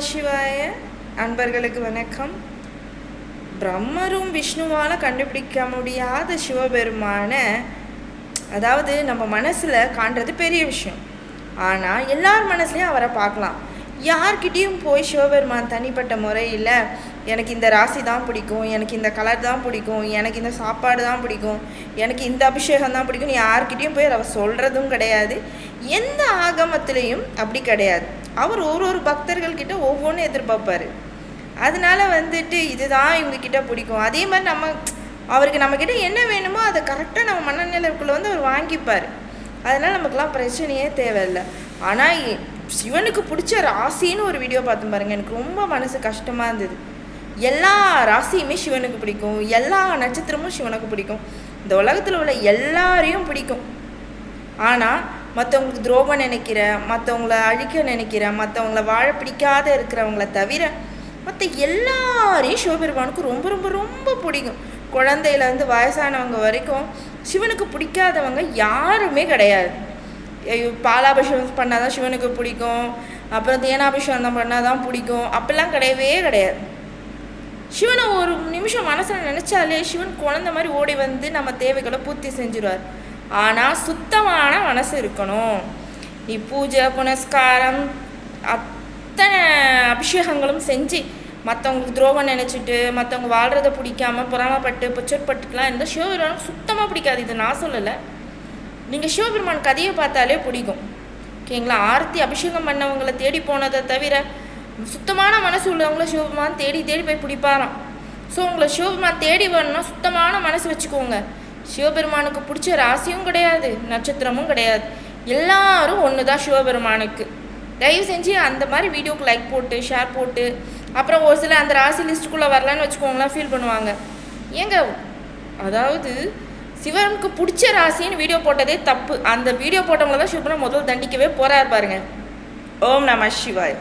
சிவாய அன்பர்களுக்கு வணக்கம். பிரம்மரும் விஷ்ணுவால் கண்டுபிடிக்க முடியாத சிவபெருமான அதாவது நம்ம மனசில் காண்றது பெரிய விஷயம். ஆனால் எல்லார் மனசுலையும் அவரை பார்க்கலாம். யார்கிட்டையும் போய் சிவபெருமான் தனிப்பட்ட முறையில் எனக்கு இந்த ராசி தான் பிடிக்கும், எனக்கு இந்த கலர் தான் பிடிக்கும், எனக்கு இந்த சாப்பாடு தான் பிடிக்கும், எனக்கு இந்த அபிஷேகம் தான் பிடிக்கும், யார்கிட்டையும் போய் அவர் சொல்கிறதும் கிடையாது. எந்த ஆகமத்திலையும் அப்படி கிடையாது. அவர் ஒரு பக்தர்கள்கிட்ட ஒவ்வொன்றும் எதிர்பார்ப்பார். அதனால இதுதான் இவங்கக்கிட்ட பிடிக்கும். அதே மாதிரி அவருக்கு நம்மக்கிட்ட என்ன வேணுமோ அதை கரெக்டாக நம்ம மனநிலைக்குள்ளே அவர் வாங்கிப்பார். அதனால் நமக்குலாம் பிரச்சனையே தேவையில்லை. ஆனால் சிவனுக்கு பிடிச்ச ராசின்னு ஒரு வீடியோ பார்த்து பாருங்கள், எனக்கு ரொம்ப மனசு கஷ்டமாக இருந்தது. எல்லா ராசியுமே சிவனுக்கு பிடிக்கும், எல்லா நட்சத்திரமும் சிவனுக்கு பிடிக்கும், இந்த உலகத்தில் உள்ள எல்லாரையும் பிடிக்கும். ஆனால் மற்றவங்களுக்கு துரோகம் நினைக்கிற, மற்றவங்கள அழிக்க நினைக்கிற, மற்றவங்கள வாழ பிடிக்காத இருக்கிறவங்கள தவிர மற்ற எல்லாரையும் சிவபெருமானுக்கு ரொம்ப ரொம்ப ரொம்ப பிடிக்கும். குழந்தையிலேருந்து வயசானவங்க வரைக்கும் சிவனுக்கு பிடிக்காதவங்க யாருமே கிடையாது. பாலாபிஷேகம் பண்ணால் தான் சிவனுக்கு பிடிக்கும், அப்புறம் தேனாபிஷேகம் பண்ணால் தான் பிடிக்கும், அப்படிலாம் கிடையவே கிடையாது. சிவனை ஒரு நிமிஷம் மனசில் நினச்சாலே சிவன் குழந்தை மாதிரி ஓடி நம்ம தேவைகளை பூர்த்தி செஞ்சுருவார். ஆனால் சுத்தமான மனசு இருக்கணும். நீ பூஜை புனஸ்காரம் அத்தனை அபிஷேகங்களும் செஞ்சு மற்றவங்களுக்கு துரோகம் நினச்சிட்டு மற்றவங்க வாழ்கிறத பிடிக்காமல் புறாமப்பட்டு பொச்சற்பட்டுக்கெலாம் இருந்தால் சிவபெருமானுக்கு சுத்தமாக பிடிக்காது. இது நான் சொல்லலை, நீங்கள் சிவபெருமான் கதையை பார்த்தாலே பிடிக்கும். ஓகேங்களா? ஆரத்தி அபிஷேகம் பண்ணவங்களை தேடி போனதை தவிர சுத்தமான மனசு உள்ளவங்கள சிவபெருமான் தேடி போய் பிடிப்பாராம். ஸோ உங்களை சிவபெருமான் தேடி வரணும், சுத்தமான மனசு வச்சுக்கோங்க. சிவபெருமானுக்கு பிடிச்ச ராசியும் கிடையாது, நட்சத்திரமும் கிடையாது, எல்லாரும் ஒன்று தான் சிவபெருமானுக்கு. தயவு செஞ்சு அந்த மாதிரி வீடியோக்கு லைக் போட்டு ஷேர் போட்டு அப்புறம் ஒரு சில அந்த ராசி லிஸ்ட்டுக்குள்ளே வரலான்னு வச்சுக்கோங்களேன், ஃபீல் பண்ணுவாங்க. ஏங்க, அதாவது சிவனுக்கு பிடிச்ச ராசின்னு வீடியோ போட்டதே தப்பு. அந்த வீடியோ போட்டவங்கள தான் சிவபெருமான் முதல் தண்டிக்கவே போகிறார் பாருங்க. ஓம் நம சிவாய்.